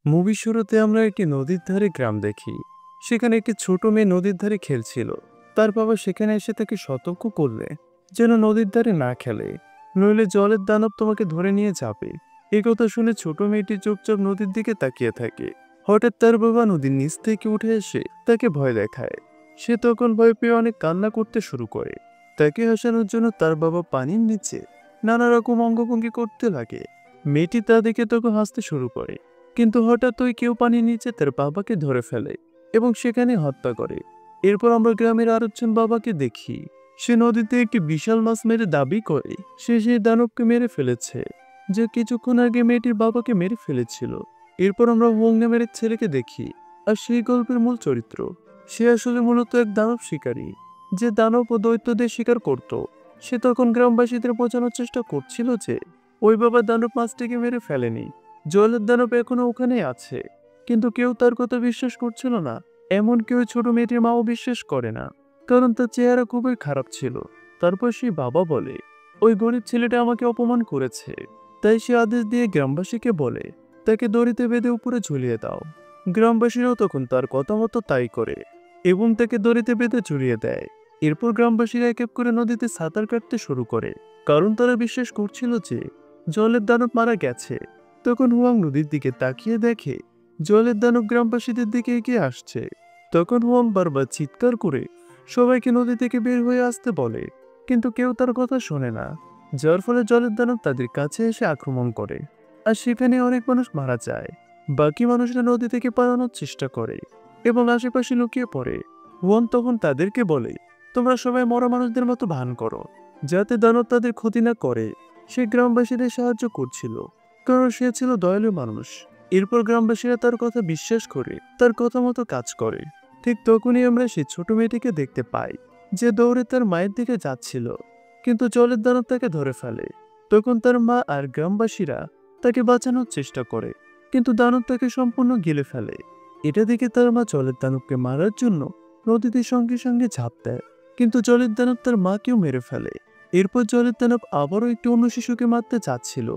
মুভির শুরুতে আমরা একটি নদীর ধারে গ্রাম দেখি। সেখানে একটি ছোট মেয়ে নদীর ধারে খেলছিল। তার বাবা সেখানে এসে তাকে সতর্ক করলে যেন নদীর ধারে না খেলে, নইলে জলের দানব তোমাকে ধরে নিয়ে যাবে। এই কথা শুনে ছোট মেয়েটি চুপচাপ নদীর দিকে তাকিয়ে থাকে। হঠাৎ তার বাবা নদীর নিচ থেকে উঠে এসে তাকে ভয় দেখায়। সে তখন ভয় পেয়ে অনেক কান্না করতে শুরু করে। তাকে হাসানোর জন্য তার বাবা পানির নিচে নানা রকম অঙ্গভঙ্গি করতে লাগে। মেয়েটি তা দেখে তখন হাসতে শুরু করে। কিন্তু হঠাৎ ওই কেউ পানির নিচে তার বাবাকে ধরে ফেলে এবং সেখানে হত্যা করে। এরপর আমরা গ্রামের আরেকজন বাবাকে দেখি। সে নদীতে একটি বিশাল মাছ মেরে দাবি করে সে সেই দানবকে মেরে ফেলেছে, যে কিছুক্ষণ আগে মেয়েটির বাবাকে মেরে ফেলেছিল। এরপর আমরা ওং নামের এক ছেলেকে দেখি। আর সেই গল্পের মূল চরিত্র। সে আসলে মূলত এক দানব শিকারী, যে দানব ও দৈত্যদের শিকার করত। সে তখন গ্রামবাসীদের বোঝানোর চেষ্টা করছিল যে ওই বাবা দানব মাছটিকে মেরে ফেলেনি, জলের দানব এখনো ওখানে আছে। কিন্তু কেউ তার কথা বিশ্বাস করছিল না। এমন কেউ ছোট মেয়েটির মাও বিশ্বাস করে না, কারণ তার চেহারা খুবই খারাপ ছিল। তারপর সেই বাবা বলে, ওই গরিব ছেলেটা আমাকে অপমান করেছে, তাই সে আদেশ দিয়ে গ্রামবাসীকে বলে তাকে দড়িতে বেঁধে উপরে ঝুলিয়ে দাও। গ্রামবাসীরাও তখন তার কথা মতো তাই করে এবং তাকে দড়িতে বেঁধে ঝুলিয়ে দেয়। এরপর গ্রামবাসীরা এক এক করে নদীতে সাঁতার কাটতে শুরু করে, কারণ তারা বিশ্বাস করছিল যে জলের দানব মারা গেছে। তখন হুয়াং নদীর দিকে তাকিয়ে দেখে জলের দানব গ্রামবাসীদের দিকে এগিয়ে আসছে। তখন হুয়াং বারবার চিৎকার করে সবাইকে নদী থেকে বের হয়ে আসতে বলে, কিন্তু কেউ তার কথা শোনে না। যার ফলে জলের দানব তাদের কাছে এসে আক্রমণ করে, আর সেখানে অনেক মানুষ মারা যায়। বাকি মানুষরা নদী থেকে পালানোর চেষ্টা করে এবং আশেপাশে লুকিয়ে পড়ে। হুয়াং তখন তাদেরকে বলে, তোমরা সবাই মরা মানুষদের মতো ভান করো, যাতে দানব তাদের ক্ষতি না করে। সে গ্রামবাসীদের সাহায্য করছিল, কারণ সে ছিল দয়ালু মানুষ। এরপর গ্রামবাসীরা তার কথা বিশ্বাস করে তার কথা মতো কাজ করে। ঠিক তখনই আমরা সেই ছোট মেয়েটিকে দেখতে পাই, যে দৌড়ে তার মায়ের দিকে যাচ্ছিল, কিন্তু জলের দানব তাকে ধরে ফেলে। তখন তার মা আর গ্রামবাসীরা তাকে বাঁচানোর চেষ্টা করে, কিন্তু দানব তাকে সম্পূর্ণ গিলে ফেলে। এটা দেখে তার মা জলের দানবকে মারার জন্য নদীতে সঙ্গে সঙ্গে ঝাঁপ দেয়, কিন্তু জলের দানব তার মাকেও মেরে ফেলে। এরপর জলের দানব আবারও একটি অন্য শিশুকে মারতে চাচ্ছিল,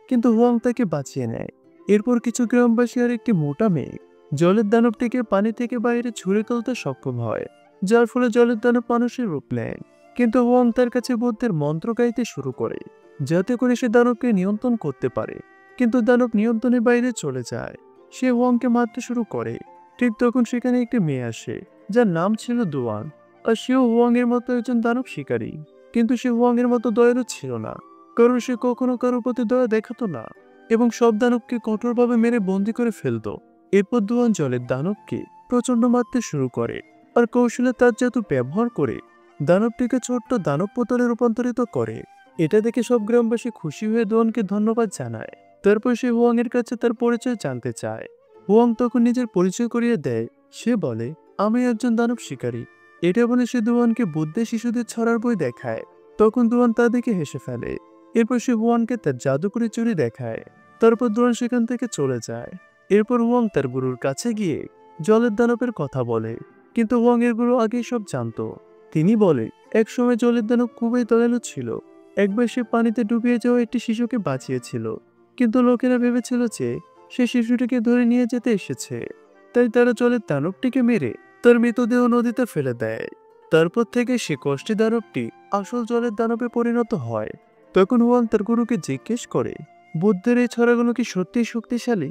কিন্তু হুয়াং তাকে বাঁচিয়ে নেয়। এরপর কিছু গ্রামবাসী আর একটি মোটা মেয়ে জলের দানবটিকে পানি থেকে বাইরে ছুঁড়ে তুলতে সক্ষম হয়, যার ফলে জলের দানব মানুষের রূপ নেয়। কিন্তু হুয়াং তার কাছে বুদ্ধের মন্ত্র গাইতে শুরু করে, যাতে করে সে দানবকে নিয়ন্ত্রণ করতে পারে। কিন্তু দানব নিয়ন্ত্রণের বাইরে চলে যায়। সে হুয়াংকে মারতে শুরু করে। ঠিক তখন সেখানে একটি মেয়ে আসে, যার নাম ছিল দুয়ান। আর সেও হুয়াং এর মতো একজন দানব শিকারী, কিন্তু সে হুয়াং এর মতো দয়ালু ছিল না, কারণ সে কখনো কারোর প্রতি দয়া দেখাতো না এবং সব দানবকে কঠোরভাবে মেরে বন্দি করে ফেলতো। এরপর দুয়ান জলের দানবকে প্রচন্ড মারতে শুরু করে, আর কৌশলে তার জাদু ব্যবহার করে দানবটিকে ছোট্ট দানব পুতুলে রূপান্তরিত করে। এটা দেখে সব গ্রামবাসী খুশি হয়ে দুয়ানকে ধন্যবাদ জানায়। তারপর সে হুয়াং এর কাছে তার পরিচয় জানতে চায়। হুয়াং তখন নিজের পরিচয় করিয়ে দেয়। সে বলে, আমি একজন দানব শিকারী। এটা বলে সে দুয়ানকে বুদ্ধে শিশুদের ছড়ার বই দেখায়। তখন দুয়ান তা দেখে হেসে ফেলে। এরপর সে হুয়ানকে তার জাদুকরি চুরি দেখায়। তারপর দুয়ান সেখান থেকে চলে যায়। এরপর হুয়াং তার গুরুর কাছে গিয়ে জলের দানবের কথা বলে, কিন্তু হুয়াং এর গুরু আগেই সব জানতো। তিনি বলে, একসময় জলের দানব খুবই দয়ালু ছিল। একবার সে পানিতে ডুবিয়ে যাওয়া একটি শিশুকে বাঁচিয়েছিল, কিন্তু লোকেরা ভেবেছিল যে সে শিশুটিকে ধরে নিয়ে যেতে এসেছে। তাই তারা জলের দানবটিকে মেরে তার মৃতদেহ নদীতে ফেলে দেয়। তারপর থেকে সে কষ্টে দানবটি আসল জলের দানবে পরিণত হয়। তখন হুয়াং তার গুরুকে জিজ্ঞেস করে, বুদ্ধের এই ছড়াগুলো কি সত্যিই শক্তিশালী?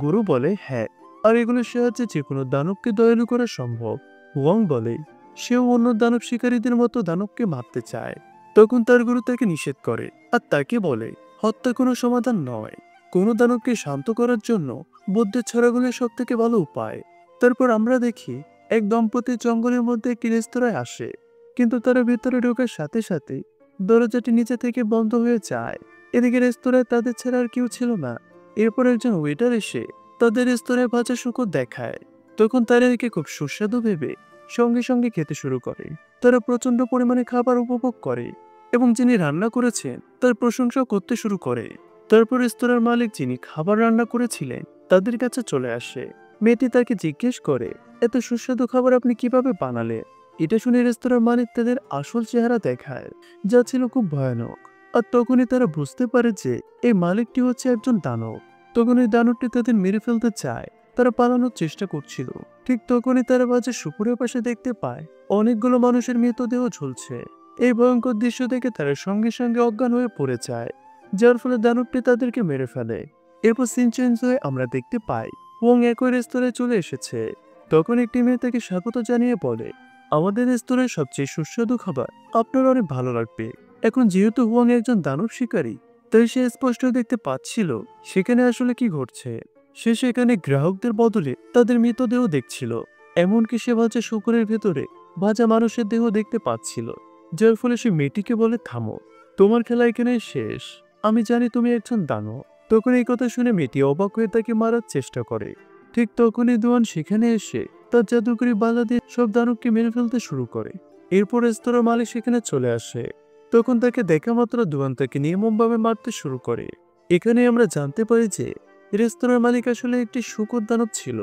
গুরু বলে, হ্যাঁ, আর এগুলোর সাহায্যে যে কোনো দানবকে দয়ালু করা সম্ভব। হুয়াং বলে, সেও অন্য দানব শিকারীদের মতো দানবকে মারতে চায়। তখন তার গুরু তাকে নিষেধ করে আর তাকে বলে, হত্যা কোনো সমাধান নয়। কোনো দানবকে শান্ত করার জন্য বুদ্ধের ছড়াগুলো সব থেকে ভালো উপায়। তারপর আমরা দেখি এক দম্পতি জঙ্গলের মধ্যে একটি রেস্তোরাঁয় আসে, কিন্তু তারা ভেতরে ঢোকার সাথে সাথে দরজাটি নিচে থেকে বন্ধ হয়ে যায়। এদিকে রেস্তোরাঁয় তাদের ছাড়া আর কেউ ছিল না। এরপর একজন ওয়েটার এসে তাদের রেস্তোরাঁয় ভাজা শুকর দেখায়। তখন তারা একে খুব সুস্বাদু ভেবে সঙ্গে সঙ্গে খেতে শুরু করে। তারা প্রচন্ড পরিমাণে খাবার উপভোগ করে এবং যিনি রান্না করেছেন তার প্রশংসা করতে শুরু করে। তারপর রেস্তোরাঁর মালিক, যিনি খাবার রান্না করেছিলেন, তাদের কাছে চলে আসে। মেয়েটি তাকে জিজ্ঞেস করে, এত সুস্বাদু খাবার আপনি কিভাবে বানালেন? এটা শুনে রেস্তোরাঁর মালিক তাদের আসল চেহারা দেখায়, যা ছিল খুব ভয়ানক। আর তখনই তারা বুঝতে পারে যে এই মালিকটি হচ্ছে একজন দানব। তখন ওই দানবটি তাদের মেরে ফেলতে চায়। তারা পালানোর চেষ্টা করছিল। ঠিক তখনই তারা বাজে শুকুরের পাশে দেখতে পায় অনেকগুলো মানুষের মৃতদেহ ঝুলছে। এই ভয়ঙ্কর দৃশ্য দেখে তারা সঙ্গে সঙ্গে অজ্ঞান হয়ে পড়ে যায়, যার ফলে দানবটি তাদেরকে মেরে ফেলে। এরপর সিন চেঞ্জ হয়ে আমরা দেখতে পাই ওয়াং একই রেস্তোরাঁয় চলে এসেছে। তখন একটি মেয়ে তাকে স্বাগত জানিয়ে বলে, আমাদের রেস্তোরাঁয় সবচেয়ে সুস্বাদু খাবার আপনার অনেক ভালো লাগবে। এখন যেহেতু হুয়াং একজন দানব শিকারী, তাই সে স্পষ্ট দেখতে পাচ্ছিল সেখানে আসলে কি ঘটছে। সে সেখানে গ্রাহকদের বদলে তাদের মৃতদেহ দেখছিল। এমনকি সে ভাজা শুকরের ভেতরে ভাজা মানুষের দেহ দেখতে পাচ্ছিল, যার ফলে সে মেয়েটিকে বলে, থামো, তোমার খেলা এখানে শেষ। আমি জানি তুমি একজন দানব। তখন এই কথা শুনে মেয়েটি অবাক হয়ে তাকে মারার চেষ্টা করে। ঠিক তখনই দুয়ান সেখানে এসে তার জাদুকরি বাধা দিয়ে সব দানবকে মেরে ফেলতে শুরু করে। এরপর রেস্তোরাঁর মালিক সেখানে চলে আসে। তখন তাকে দেখা মাত্র দুয়ান তাকে নির্মমভাবে মারতে শুরু করে। এখানে আমরা জানতে পারি যে রেস্তোরাঁর মালিক আসলে একটি শূকর দানব ছিল।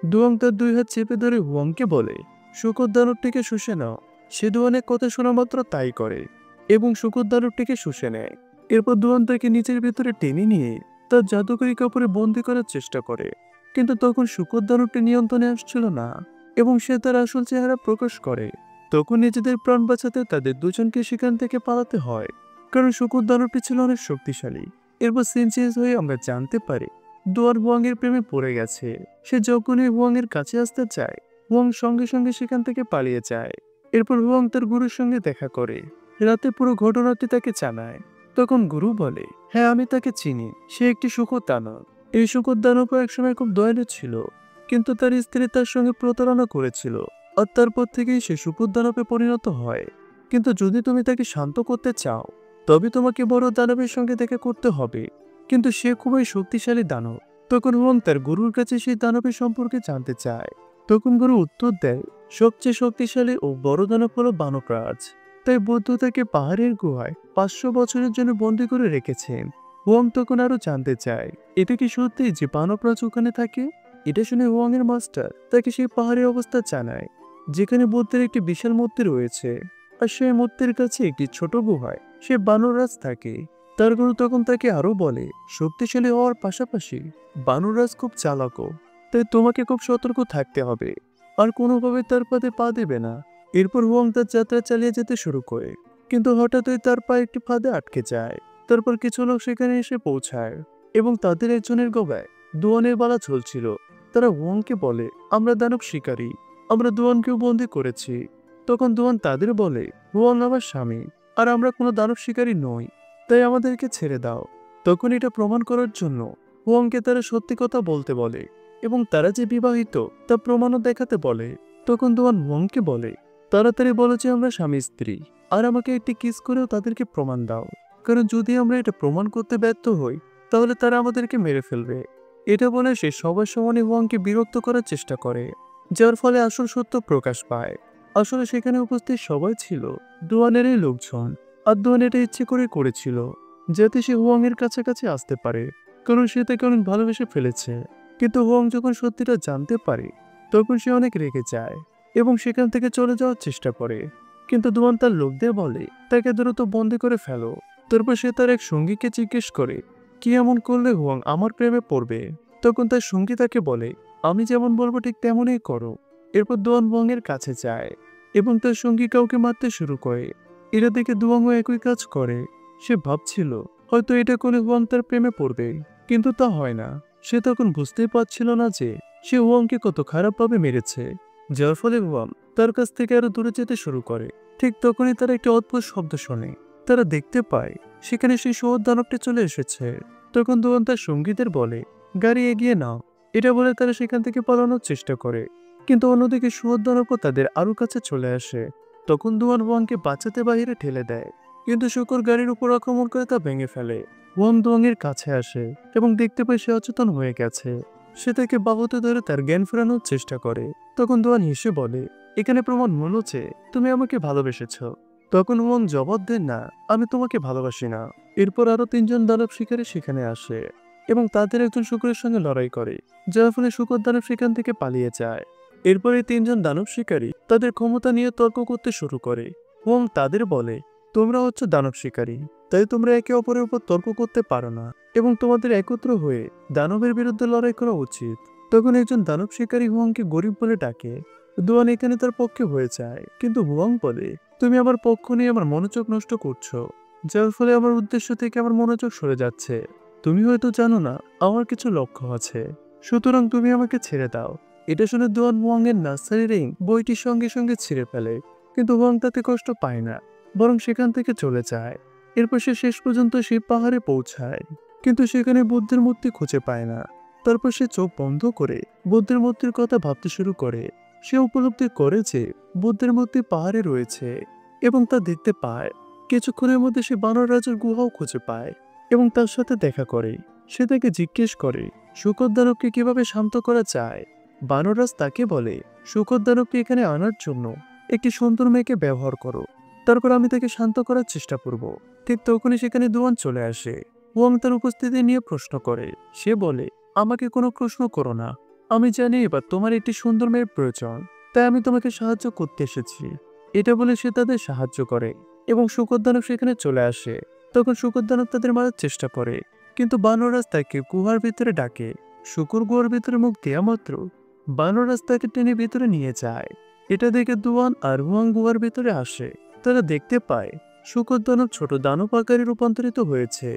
দুয়াং তার দুই হাত চেপে ধরে হুয়াংকে বলে, শূকর দানবটিকে শুষে নাও। সে দুয়ানের কথা শোনা মাত্র তাই করে এবং শূকর দানবটিকে শুষে নেয়। এরপর দুয়ান তাকে নিচের ভেতরে টেনে নিয়ে তার জাদুকরি কাপড়ে বন্দি করার চেষ্টা করে, কিন্তু তখন শূকর দানবটি নিয়ন্ত্রণে আসছিল না এবং সে তার আসল চেহারা প্রকাশ করে। তখন নিজেদের প্রাণ বাঁচাতে তাদের দুজনকে সেখান থেকে পালাতে হয়, কারণ শূকর দানবটি ছিল অনেক শক্তিশালী। এরপর সিন চেঞ্জ হয়ে আমরা জানতে পারি দুয়ার হুয়াং এর প্রেমে পড়ে গেছে। সে যখনই হুয়াং এর কাছে আসতে চায়, হুয়াং সঙ্গে সঙ্গে সেখান থেকে পালিয়ে যায়। এরপর হুয়াং তার গুরুর সঙ্গে দেখা করে রাতে পুরো ঘটনাটি তাকে জানায়। তখন গুরু বলে, হ্যাঁ আমি তাকে চিনি, সে একটি শূকর দানব। এই শূকর দানব একসময় খুব দয়ালু ছিল, কিন্তু তার স্ত্রী তার সঙ্গে প্রতারণা করেছিল আর তারপর থেকেই সে শূকর দানবে পরিণত হয়। কিন্তু যদি তুমি তাকে শান্ত করতে চাও, তবে তোমাকে বড় দানবের সঙ্গে দেখা করতে হবে, কিন্তু সে খুবই শক্তিশালী দানব। তখন হুয়াং তার গুরুর কাছে সেই দানবের সম্পর্কে জানতে চায়। তখন গুরু উত্তর দেয়, সবচেয়ে শক্তিশালী ও বড় দানব হলো বানকরাজ। তাই বুদ্ধ তাকে পাহাড়ের গুহায় 500 বছরের জন্য বন্দী করে রেখেছেন। হুয়াং তখন আরো জানতে চায়, এটা কি সত্যি যে বানকরাজ ওখানে থাকে? এটা শুনে হুয়াং এর মাস্টার তাকে সেই পাহাড়ের অবস্থা জানায়, যেখানে বুদ্ধের একটি বিশাল মূর্তি রয়েছে, আর সেই মূর্তির কাছে একটি ছোট গুহায় সে বানররাজ থাকে। তার গুরু তখন তাকে আরো বলে, শক্তিশালী হওয়ার পাশাপাশি বানররাজ খুব চালাকও, তাই তোমাকে খুব সতর্ক থাকতে হবে আর কোনোভাবে তার পাতে পা দেবে না। এরপর হুয়াং তার যাত্রা চালিয়ে যেতে শুরু করে, কিন্তু হঠাৎই তার পা একটি ফাঁদে আটকে যায়। তারপর কিছু লোক সেখানে এসে পৌঁছায় এবং তাদের একজনের গলায় দুয়ানের বালা ঝুলছিল। তারা হুয়াংকে বলে, আমরা দানব শিকারী, আমরা দুয়ানকেও বন্দি করেছি। তখন দুয়ান তাদের বলে, হুয়াং আমার স্বামী আর আমরা কোনো দানব শিকারী নই, তাই আমাদেরকে ছেড়ে দাও। তখন এটা প্রমাণ করার জন্য হুয়াংকে তারা সত্যি কথা বলতে বলে এবং তারা যে বিবাহিত তা প্রমাণও দেখাতে বলে। তখন দুয়ান হুয়াংকে বলে, তাড়াতাড়ি বলো যে আমরা স্বামী স্ত্রী, আর আমাকে একটি কিস করেও তাদেরকে প্রমাণ দাও, কারণ যদি আমরা এটা প্রমাণ করতে ব্যর্থ হই তাহলে তারা আমাদেরকে মেরে ফেলবে। এটা বলে সে সবার সমানে হুয়াংকে বিরক্ত করার চেষ্টা করে, যার ফলে আসল সত্য প্রকাশ পায়। আসলে সেখানে উপস্থিত সবাই ছিল দুয়ানেরই লোকজন, আর দুয়ান এটা ইচ্ছে করে করেছিল যাতে সে হুয়াং এর কাছাকাছি আসতে পারে, কারণ সে তাকে অনেক ভালোবেসে ফেলেছে। কিন্তু হুয়াং যখন সত্যিটা জানতে পারে তখন সে অনেক রেগে যায় এবং সেখান থেকে চলে যাওয়ার চেষ্টা করে, কিন্তু দুয়ান তার লোকদের বলে তাকে দ্রুত বন্দি করে ফেলো। তারপর সে তার এক সঙ্গীকে জিজ্ঞেস করে, কি এমন করলে হুয়াং আমার প্রেমে পড়বে? তখন তার সঙ্গী তাকে বলে, আমি যেমন বলবো ঠিক তেমনই করো। এরপর দুয়ান হুয়াং এর কাছে যায় এবং তার সঙ্গী কাউকে মারতে শুরু করে। এরা দেখে দুয়াংও একই কাজ করে। সে ভাবছিল হয়তো এটা করে হুয়াং তার প্রেমে পড়বে, কিন্তু তা হয় না। সে তখন বুঝতেই পারছিল না যে সে হুয়াংকে কত খারাপভাবে মেরেছে, যার ফলে হুয়াং তার কাছ থেকে আরো দূরে যেতে শুরু করে। ঠিক তখনই তারা একটি অদ্ভুত শব্দ শোনে। তারা দেখতে পায় সেখানে সেই শহর দানবটি চলে এসেছে। তখন দুয়ান তার সঙ্গীদের বলে, গাড়ি এগিয়ে নাও। এটা বলে তারা সেখান থেকে পালানোর চেষ্টা করে, কিন্তু অন্যদিকে শহর দানবও তাদের আরো কাছে চলে আসে। তখন দুয়ান হুয়াংকে বাঁচাতে বাহিরে ঠেলে দেয়, কিন্তু শুকর গাড়ির উপর আক্রমণ করে তা ভেঙে ফেলে। হুয়াং দুয়াং এর কাছে আসে এবং দেখতে পায় সে অচেতন হয়ে গেছে। সে তাকে বাহুতে ধরে তার জ্ঞান ফেরানোর চেষ্টা করে। তখন দুয়ান হেসে বলে, এখানে প্রমাণ হলো যে তুমি আমাকে ভালোবেসেছ। তখন হুয়াং জবাব দেন, না, আমি তোমাকে ভালোবাসি না। এরপর আরো 3জন দানব শিকারী সেখানে আসে এবং তাদের একজন শুকরের সঙ্গে লড়াই করে, যার ফলে শুকর দানব সেখান থেকে পালিয়ে যায়। এরপরে 3জন দানব শিকারী তাদের ক্ষমতা নিয়ে তর্ক করতে শুরু করে। হুয়াং তাদের বলে, তোমরা হচ্ছে দানব শিকারী, তাই তোমরা একে অপরের উপর তর্ক করতে পারো না এবং তোমাদের একত্র হয়ে দানবের বিরুদ্ধে লড়াই করা উচিত। তখন একজন দানব শিকারী হুয়াংকে গরিব বলে ডাকে। দুয়ান এখানে তার পক্ষে হয়ে যায়, কিন্তু হুয়াং বলে, তুমি আমার পক্ষ নিয়ে আমার মনোযোগ নষ্ট করছো, যার ফলে আমার উদ্দেশ্য থেকে আমার মনোযোগ সরে যাচ্ছে। তুমি হয়তো জানো না আমার কিছু লক্ষ্য আছে, সুতরাং তুমি আমাকে ছেড়ে দাও। এটা শুনে দুয়ান হুয়াং এর নার্সারি রিং বইটির সঙ্গে সঙ্গে ছিঁড়ে ফেলে, কিন্তু হুয়াং তাতে কষ্ট পায় না, বরং সেখান থেকে চলে যায়। এরপর সে শেষ পর্যন্ত সেই পাহাড়ে পৌঁছায়, কিন্তু সেখানে বুদ্ধের মূর্তি খুঁজে পায় না। তারপর সে চোখ বন্ধ করে বুদ্ধের মূর্তির কথা ভাবতে শুরু করে। সে উপলব্ধি করে যে বুদ্ধের মূর্তি পাহাড়ে রয়েছে এবং তা দেখতে পায়। কিছুক্ষণের মধ্যে সে বানর রাজার গুহাও খুঁজে পায় এবং তার সাথে দেখা করে। সে তাকে জিজ্ঞেস করে শূকর দানবকে কিভাবে শান্ত করা যায়। বানররাজ তাকে বলে, শূকর দানবকে এখানে আনার জন্য একটি সুন্দর মেয়েকে ব্যবহার করো, তারপর আমি তাকে শান্ত করার চেষ্টা করব। ঠিক তখনই সেখানে দুয়ান চলে আসে। হুয়াং তার উপস্থিতি নিয়ে প্রশ্ন করে। সে বলে, আমাকে কোনো প্রশ্ন করো না, আমি জানি এবার তোমার একটি সুন্দর মেয়ের প্রয়োজন, তাই আমি তোমাকে সাহায্য করতে এসেছি। এটা বলে সে তাদের সাহায্য করে এবং শূকর দানব সেখানে চলে আসে। তখন শূকর দানব তাদের মারার চেষ্টা করে, কিন্তু বানররাজ তাকে গুহার ভিতরে ডাকে। শূকর গুহার ভিতরে মুখ দেয়া মাত্র বানররাজ তাকে টেনে ভিতরে নিয়ে যায়। এটা দেখে দুয়ান আর হুয়াং গুহার ভিতরে আসে। তারা দেখতে পায় শূকর দানব ছোট দানব আকারে রূপান্তরিত হয়েছে।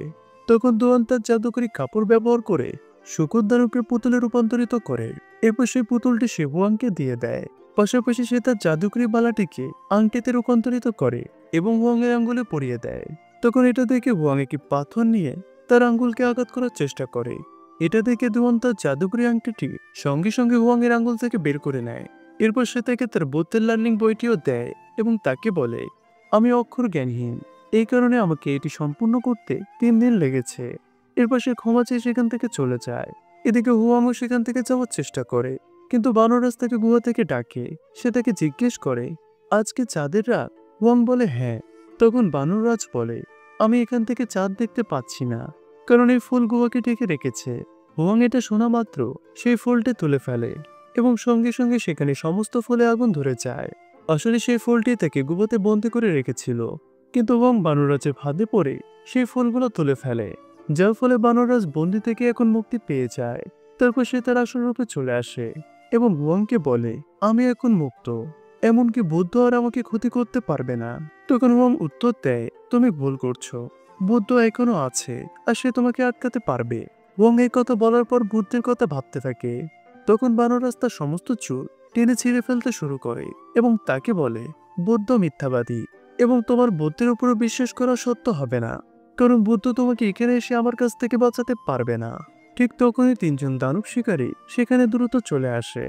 তখন দুয়ান তার জাদুকরি কাপড় ব্যবহার করে শূকর দানবকে পুতুলে রূপান্তরিত করে। এরপর সেই পুতুলটি সে হুয়াংকে দিয়ে দেয়। পাশাপাশি সে তার জাদুকরি বালাটিকে আংটিতে রূপান্তরিত করে এবং হুয়াংয়ের আঙ্গুলে পরিয়ে দেয়। তখন এটা দেখে হুয়াং একটি পাথর নিয়ে তার আঙ্গুলকে আঘাত করার চেষ্টা করে। এটা দেখে দুয়ান তার জাদুকরি আংটিটি সঙ্গে সঙ্গে হুয়াংয়ের আঙ্গুল থেকে বের করে নেয়। এরপর সে তাকে তার বুদ্ধের লার্নিং বইটিও দেয় এবং তাকে বলে, আমি অক্ষর জ্ঞানহীন, এই কারণে আমাকে এটি সম্পূর্ণ করতে 3 দিন লেগেছে। এরপর সে ক্ষমা চেয়ে সেখান থেকে চলে যায়। এদিকে হুয়াংও সেখান থেকে যাওয়ার চেষ্টা করে, কিন্তু বানররাজ তাকে গুহা থেকে ডাকে। সে তাকে জিজ্ঞেস করে, আজকে চাঁদের রাত? হুয়াং বলে হ্যাঁ। তখন বানররাজ বলে, আমি এখান থেকে চাঁদ দেখতে পাচ্ছি না, কারণ এই ফুল গুহাকে ঢেকে রেখেছে। হুয়াং এটা শোনা মাত্র সেই ফুলটি তুলে ফেলে এবং সঙ্গে সঙ্গে সেখানে সমস্ত ফুলে আগুন ধরে যায়। আসলে সেই ফুলটি তাকে গুহাতে বন্দি করে রেখেছিল, কিন্তু হুয়াং বানররাজের ফাঁদে পড়ে সেই ফুলগুলো তুলে ফেলে, যার ফলে বানররাজ বন্দি থেকে এখন মুক্তি পেয়ে যায়। তারপর সে তার আসল রূপে চলে আসে এবং হুয়াংকে বলে, আমি এখন মুক্ত, এমনকি বুদ্ধ আর আমাকে ক্ষতি করতে পারবে না। তখন হুয়াং উত্তর দেয়, তুমি ভুল করছো, বুদ্ধ এখনো আছে আর সে তোমাকে আটকাতে পারবে। হুয়াং এই কথা বলার পর বুদ্ধের কথা ভাবতে থাকে। তখন বানররাজ তার সমস্ত চুল টেনে ছিঁড়ে ফেলতে শুরু করে এবং তাকে বলে, বুদ্ধ মিথ্যাবাদী এবং তোমার বুদ্ধের উপরে বিশ্বাস করা সত্য হবে না, কারণ বুদ্ধ তোমাকে এখানে এসে আমার কাছ থেকে বাঁচাতে পারবে না। ঠিক তখনই 3জন দানব শিকারী সেখানে দ্রুত চলে আসে।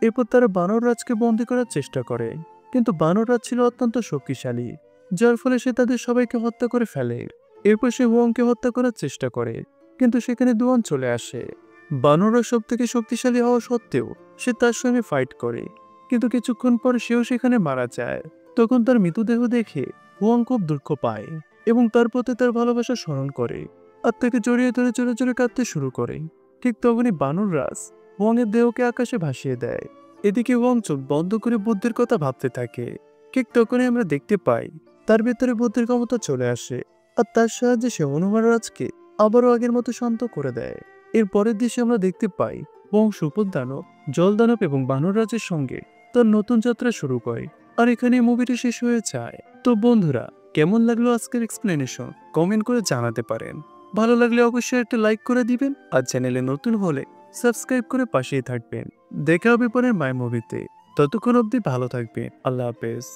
এরপর তারা বানররাজকে বন্দি করার চেষ্টা করে, কিন্তু বানররাজ ছিল অত্যন্ত শক্তিশালী, যার ফলে সে তাদের সবাইকে হত্যা করে ফেলে। এরপর সে হুয়াংকে হত্যা করার চেষ্টা করে, কিন্তু সেখানে দুয়ান চলে আসে। বানররাজ সব থেকে শক্তিশালী হওয়া সত্ত্বেও সে তার সঙ্গে ফাইট করে, কিন্তু কিছুক্ষণ পর সেও সেখানে মারা যায়। তখন তার মৃতদেহ দেখে হুয়াং খুব দুঃখ পায় এবং তার প্রতি তার ভালোবাসা স্মরণ করে আর তাকে জড়িয়ে ধরে জোরে জোরে কাঁদতে শুরু করে। ঠিক তখনই বানররাজ হুয়াং এর দেহকে আকাশে ভাসিয়ে দেয়। এদিকে হুয়াং চোখ বন্ধ করে বুদ্ধের কথা ভাবতে থাকে। ঠিক তখনই আমরা দেখতে পাই তার ভেতরে বুদ্ধের ক্ষমতা চলে আসে আর তার সাহায্যে সে হনুমান রাজকে আবারও আগের মতো শান্ত করে দেয়। এর পরের দৃশ্যে আমরা দেখতে পাই হুয়াং শূকর দানব, জল দানব এবং বানররাজের সঙ্গে তার নতুন যাত্রা শুরু করে। আর এখানে মুভিটি শেষ হয়ে যায়। তো বন্ধুরা, কেমন লাগলো আজকের এক্সপ্লেনেশন কমেন্ট করে জানাতে পারেন। ভালো লাগলে অবশ্যই একটা লাইক করে দিবেন আর চ্যানেলে নতুন হলে সাবস্ক্রাইব করে পাশেই থাকবেন। দেখা হবে পরের মাই মুভিতে। ততক্ষণ অবধি ভালো থাকবেন। আল্লাহ হাফেজ।